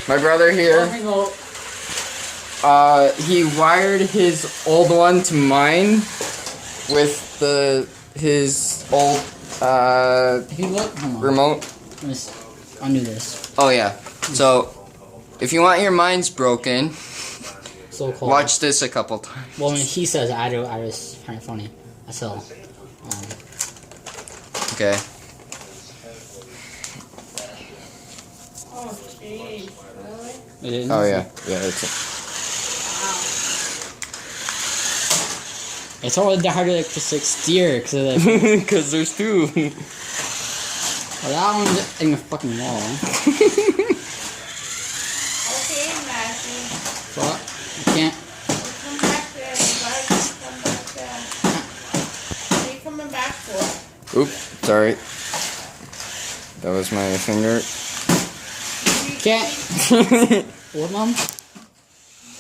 My brother here, he wired his old one to mine with his old If you look, hold on. remote. Let me undo this. Oh yeah. So if you want your mines broken, So cool. watch this a couple times. Well, when he says I just find it funny. That's all. Okay. Oh, jeez. Really? It is. Oh yeah. Yeah. It's It's all the harder to steer because like, because there's two. well, that one's in the fucking wall. Okay, Matthew. What? You can't. Come back there. You gotta just come back there. What are you coming back for? Oops. Sorry. That was my finger. Can't. What, Mom?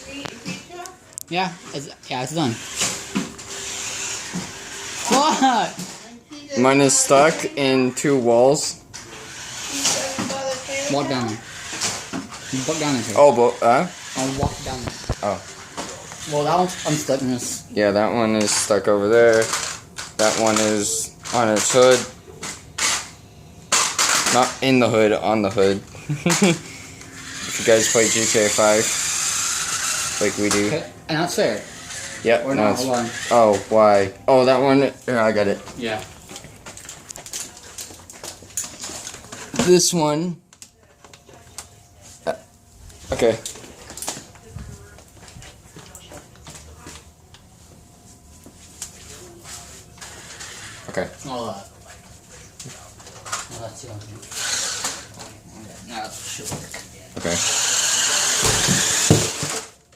Pizza? Yeah, it's done. What? Mine is stuck in two walls. Walk down there. Walk down there. Oh, but I'll walk down there. Oh. Well, that one's unstuck in this. Yeah, that one is stuck over there. That one is on its hood. Not in the hood, on the hood. If you guys play GTA 5, like we do. Okay, and that's fair. Yep. Or no, not, it's- hold on. Oh, why? Oh, that one. Here, I got it. Yeah. This one. Okay. Okay. All that. Well, that's the other thing. Now that should work. Okay.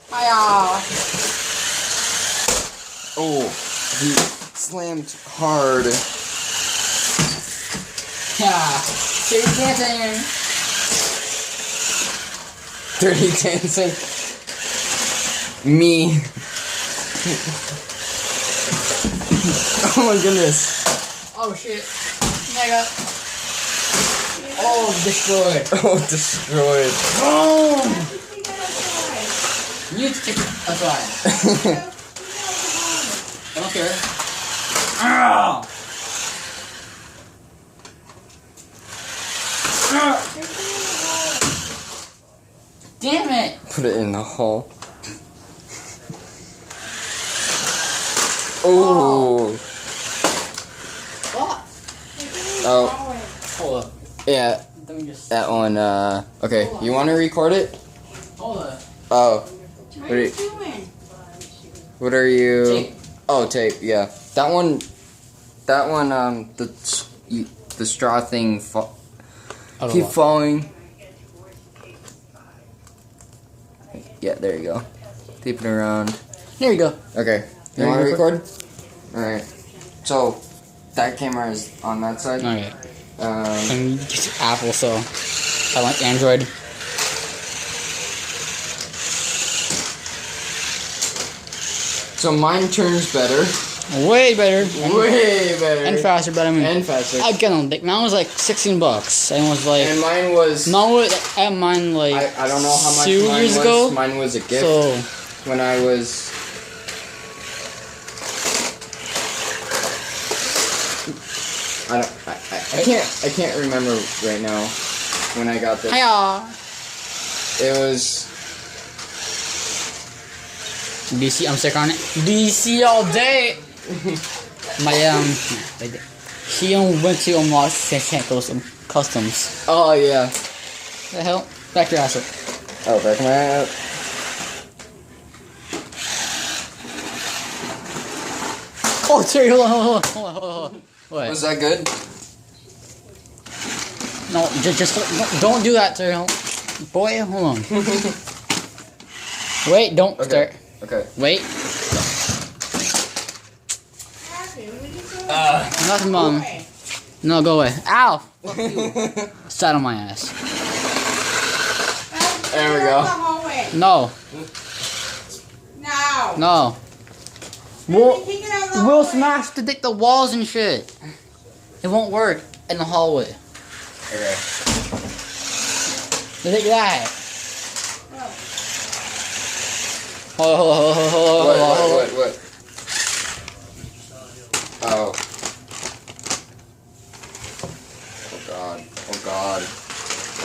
Hiya! Oh, he slammed hard. Yeah. Dirty dancing. Dirty dancing. Me. Oh my goodness. Oh shit. Mega. Oh, destroyed. Oh, destroyed. Boom! You need to take it aside. I don't care. Ah! Damn it! Put it in the hole. Oh. What? Oh, Hold up. yeah. Let me just. That one, okay. You want to record it? Hold up. Oh. What are you doing? What are you? Tape. Oh, tape, yeah. That one, the straw thing keep falling. Yeah, there you go. Tape it around. There you go. Okay. You There want to you go. record? Alright. So, that camera is on that side. Alright. Um, And it's Apple, so I like Android. so mine turns better. Way better. Way better. And faster, but I mean. And faster. I don't think mine was like $16 and was like And mine was... I had mine like I don't know how much 2 mine years was. ago. Mine was a gift So when I was... I can't remember right now when I got this. hiya. It was... DC, I'm sick on it. DC all day. My he went to Los Santos Customs. Oh yeah. The hell? Back your ass up. Oh, back my... Oh, sorry, hold on. What? Was that good? No, just don't do that, Terry. Boy, hold on. Wait, don't Okay. start. Okay. Wait. Nothing, Mom. No, go away. Ow! Fuck you. Sat on my ass. There we go. No, Now. no. We'll smash the walls and shit. It won't work in the hallway. Okay. Take that. What? Oh.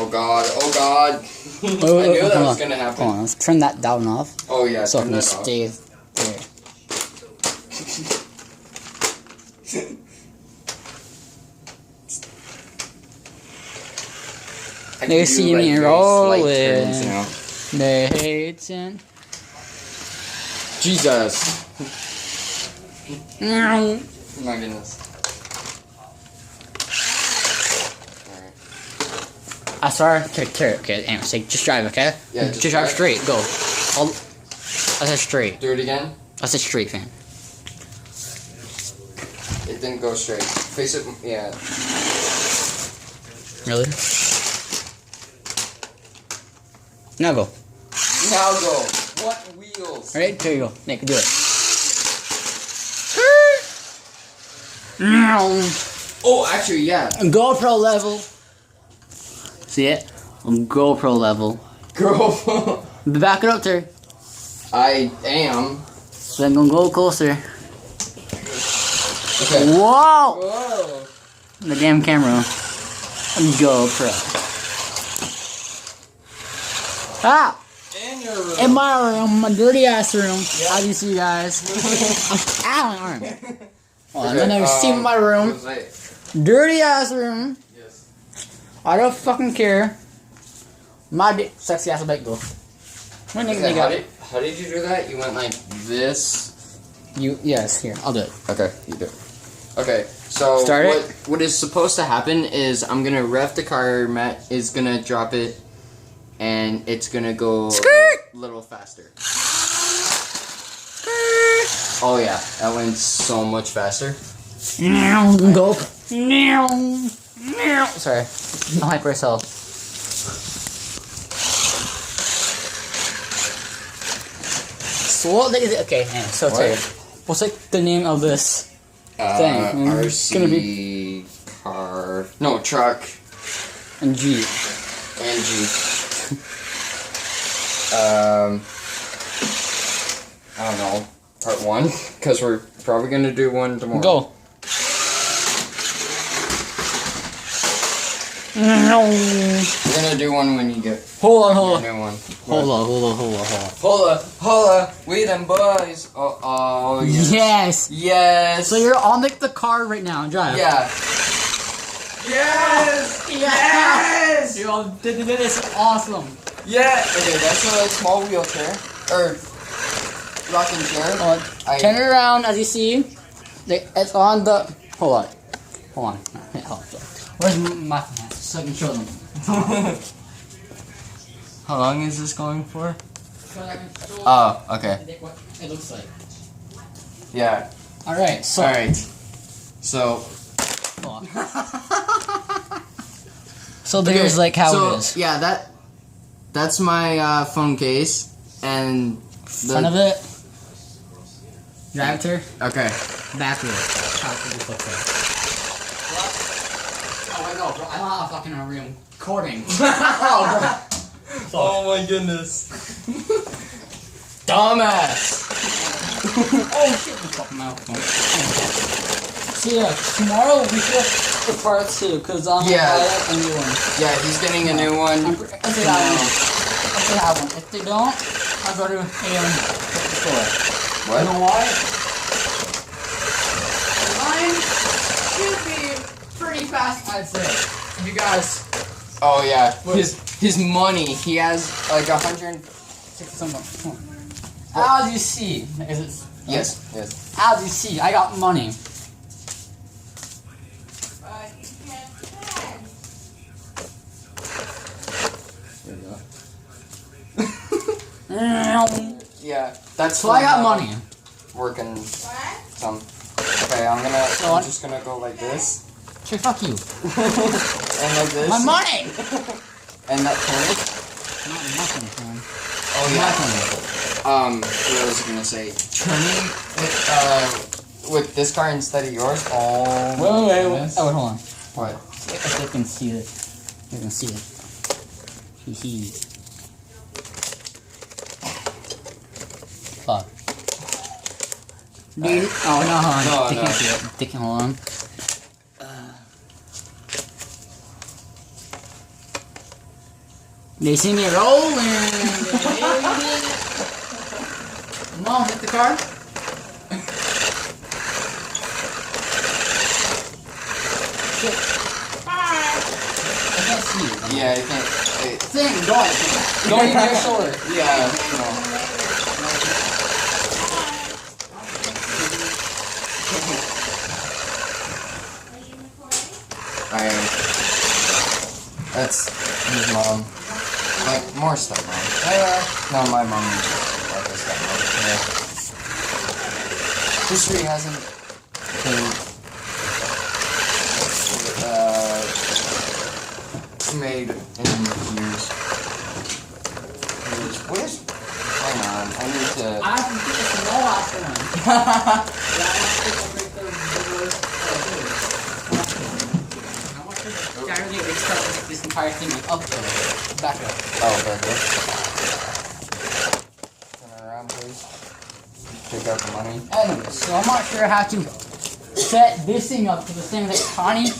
Oh god. I knew that was gonna happen. Hold on, let's turn that down and off. Oh yeah, So I turn can that just off. stay there. I They can see do, me very rolling. slight turns now. They hating. Jesus. Meow. Oh my goodness. Alright. I saw okay, anyway, so just drive, okay? Yeah, just just drive drive. straight, go. I said straight. Do it again. I said straight, fam. It didn't go straight. Face it, yeah. Really? Now go. Now go. What wheels? Alright, there you go. Nick, do it. Meow. Oh, actually, yeah. GoPro level. See it? GoPro level. Girl. Back it up there. I am. So I'm gonna go closer. Okay. Whoa! Whoa. The damn camera. GoPro. Ah! In your room. In my room, my dirty ass room. How do you see, guys? Ow, my arm. Well, and then I see my room. What was I? Dirty ass room. Yes. I don't fucking care. My sexy ass bike go. When they Okay, got it. how did you do that? You went like this. Yes, here, I'll do it. Okay, you do it. Okay, so Start it. what is supposed to happen is I'm gonna rev the car, Matt is gonna drop it, and it's gonna go Skirt! a little faster. Oh yeah, that went so much faster. Go. Sorry, I'm hyper myself. So what is it? Okay, yeah, so tell you. What's like the name of this thing? RC Gonna be car. No, truck and G. and Jeep. I don't know. Part 1, because we're probably gonna do one tomorrow. Go. We're gonna do one when you get Hold your on. new one. Hold on. Holla, we them boys. Oh, yes. Yes. Yes. So you're on the car right now. Drive. Yeah. Yes. Yes. Yo, this is awesome. Yeah. Okay, that's a small wheelchair or rocking chair. Turn it around as you see. It's on the. Hold on. Wait, hold on. Where's my hands? So I can show them. How long is this going for? Oh, okay. What it looks like. Yeah. Alright, so. Alright. So. Hold on. So there's like how it is. Yeah, that's my phone case and Front of it. Drive to Okay. back of it. How could this look like? Oh my god, bro. I'm not a fucking room recording. Oh my goodness. Dumbass. Oh shit, the fucking mouth. So yeah, tomorrow we should have the part 2, because I'm gonna Yeah. buy a new one. Yeah, he's getting a new one. If they have one. If they don't, I'll go to the store. What? You know why? Mine should be Pretty fast, I'd say. If you guys Oh yeah. His money. He has like 100. take some of as you see, is it? Yes. Yes. As you see, I got money. but you can't spend. Yeah. That's So I got from, money. Working What? some. Okay, I'm just gonna go like this Sure, fuck you. and like this. My money! And that turn it. Not nothing, man. Oh yeah. What was I gonna say? Turning with this car instead of yours. Oh. Wait. goodness. Oh, wait, hold on. What? If they can see it. You can see it. Hee hee. fuck. Dude, oh no, No, they no. can't see it. They can hold on. They see me rolling. No, hit the car. Shit, Bye. I can't see you. Yeah, I can't. Wait. Thing, going. Going to your shoulder. Yeah. No. I am. That's his mom. Like, more stepmom. No, my mom is like a stepmom. Yeah. History hasn't been made in years. Where's... Hang on, I need to... I have to get this no last one. I want to start this entire thing like up there. Back up. Oh, very good. Turn around, please. Take out the money. Anyway, so I'm not sure how to set this thing up because this thing is tiny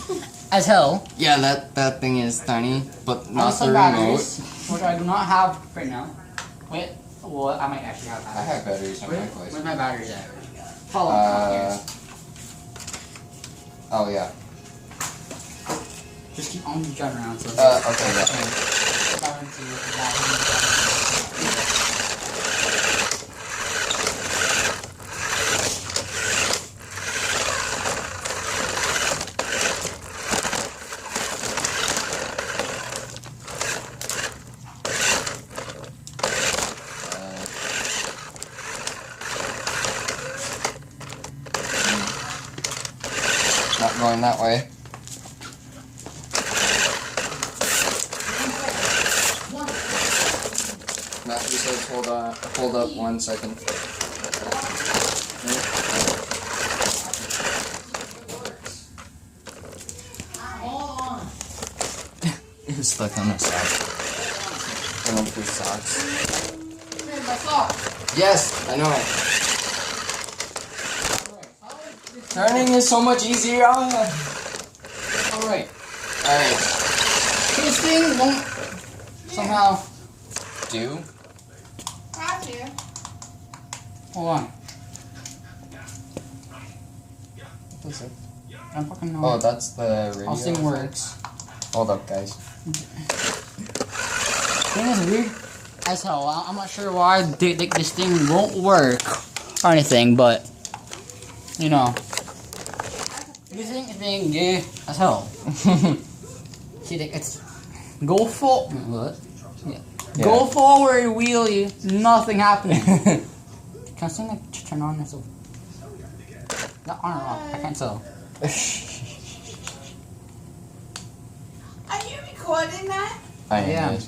as hell. Yeah, that thing is tiny, but not the some remote. batteries, which I do not have right now. Wait, well, I might actually have I batteries. have batteries in my place. Where's my batteries at? Follow me. Oh yeah. Just keep on driving around. So Okay, yeah. Not going that way. Matthew says hold up 1 second. It was stuck on the sock. I don't do socks. Yes, I know it. Turning is so much easier. Alright. Alright. This thing won't somehow. Do? Got you. Hold on. What is it? I don't fucking know. Oh, that's the radio. How this thing works. Hold up, guys. Thing is weird as hell. I'm not sure why this thing won't work or anything, but you know, this thing is being gay as hell. See, it's go full. What? Yeah. Yeah. Go forward, wheelie. Nothing happening. Can I sing like turn on this? Not on or off? I can't tell. Are you recording that? I am. Yeah. Yes.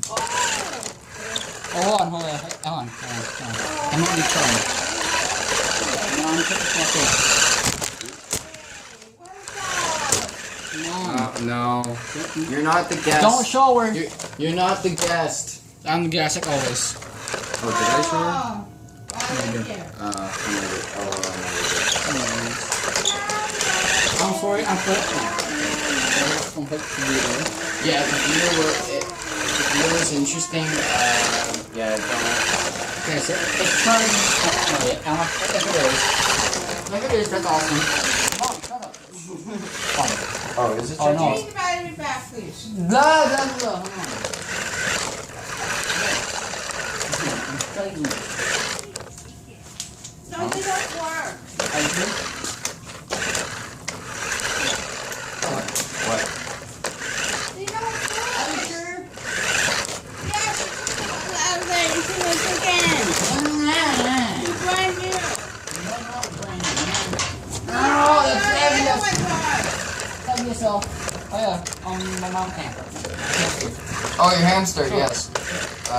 Oh. Hold on. I'm not even trying. No, I'm taking No. You're not the guest. Don't show her. You're not the guest. I'm the guest like always. Oh, did I show her? I'm sorry. Yeah, if the video was interesting, yeah, don't. Okay, so it's turning. Look at this. That's awesome. Mom, shut up. Oh, is it? Oh, no. Bring the battery back, please. Blah. Hold on. No, they don't work. What? They don't work. Yes. I'll let you see this again. It's brand new. No, that's heavy. Oh my God. Tell yourself. Oh yeah, my mom can't. Oh, your hamster. Yes. I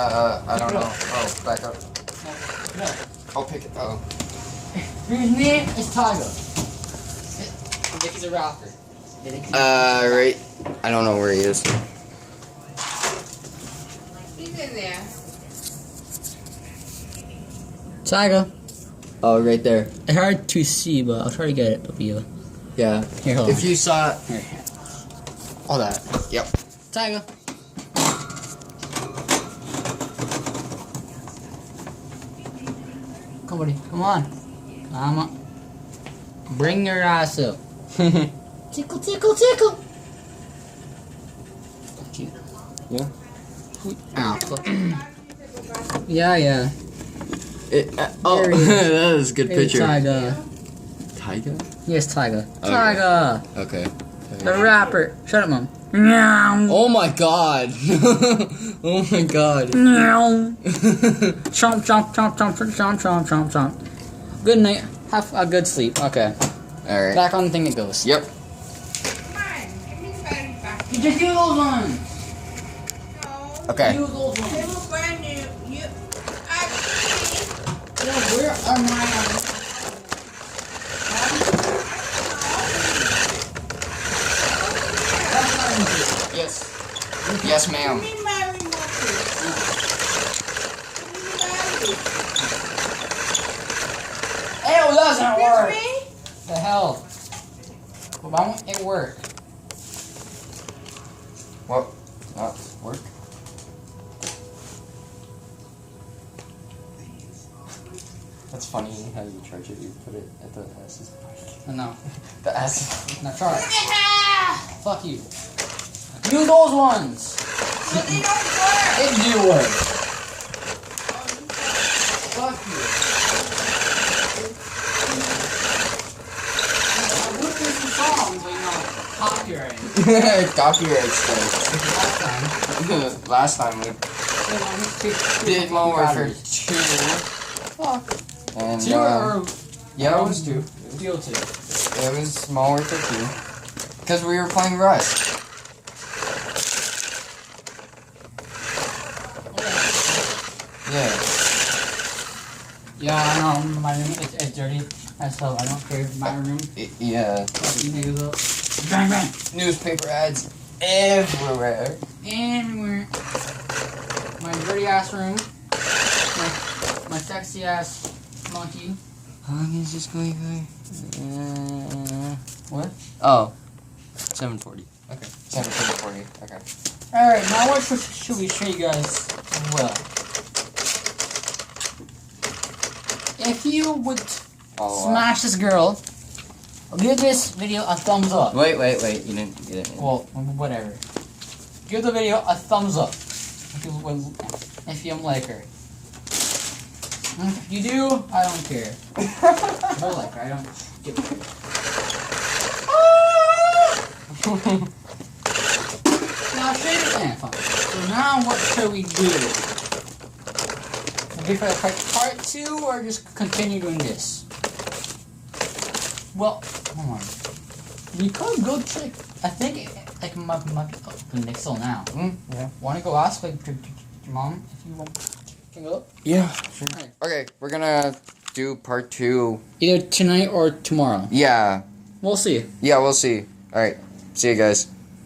don't know. Oh, back up. No. I'll pick it. Oh. His name is Tiger. He's a rapper. Right. I don't know where he is. He's in there. Tiger. Oh, right there. It's hard to see, but I'll try to get it up you. Yeah. Here, hold on. If you saw Here. all that. Yep. Tiger. Come, buddy. Come on. Come on. Bring your ass up. Tickle, tickle, tickle. Cute. Yeah. Ow. Fuck. Yeah. Oh, There he is. that is a good Hey, picture. Tiger. Tiger? Yes, Tiger. Okay. Tiger. Okay. The rapper. Shut up, Mom. Meow. Oh my god. Oh my god. Meow. Chomp, chomp, chomp, chomp, chomp, chomp, chomp, chomp. Good night. Have a good sleep. Okay. Alright. Back on the thing it goes. Yep. Come on, give me Freddy back. You just do those ones. No. Okay. Do those They ones. were brand new. You actually. Where are my Yes. Yes, ma'am. Give me my remote. Give me the battery. Ew, doesn't Excuse work. me? The hell? Well, why won't it work? What? Not work? That's funny how you charge it. You put it at the S's. No. The S. Now try it. Ah! Fuck you. Do those ones. But they don't work. They do work. Fuck you. I'm looking for songs, but you know, copyright. Copyright strike. Last time we did Modern Warfare 2. Fuck. And, Two or yeah, it was 2. Steel 2. It was Modern Warfare 2. Because we were playing Rust. Yeah. Yeah, I know. My room is dirty. So I don't care. My room. Yeah. Fucking niggas up. Bang bang. Newspaper ads everywhere. Anywhere. My dirty ass room. My sexy ass monkey. How long is this going for? What? Oh. 7:40. Okay. 7:40. Okay. Alright, now what should we show you guys? Well, if you would smash this girl, give this video a thumbs up. Wait. You didn't get it. Well, whatever. Give the video a thumbs up if you like her. If you do, I don't care. If I like her, I don't give a shit. Now, fine. So now, what should we do? Wait for part 2, or just continue doing this? Well, hold on. We could go check. I think like my Nixel now. Yeah. Want to go ask like your mom if you want to go? Yeah. Sure. Okay, we're gonna do part 2. Either tonight or tomorrow. Yeah. We'll see. Yeah, we'll see. Alright. See you guys.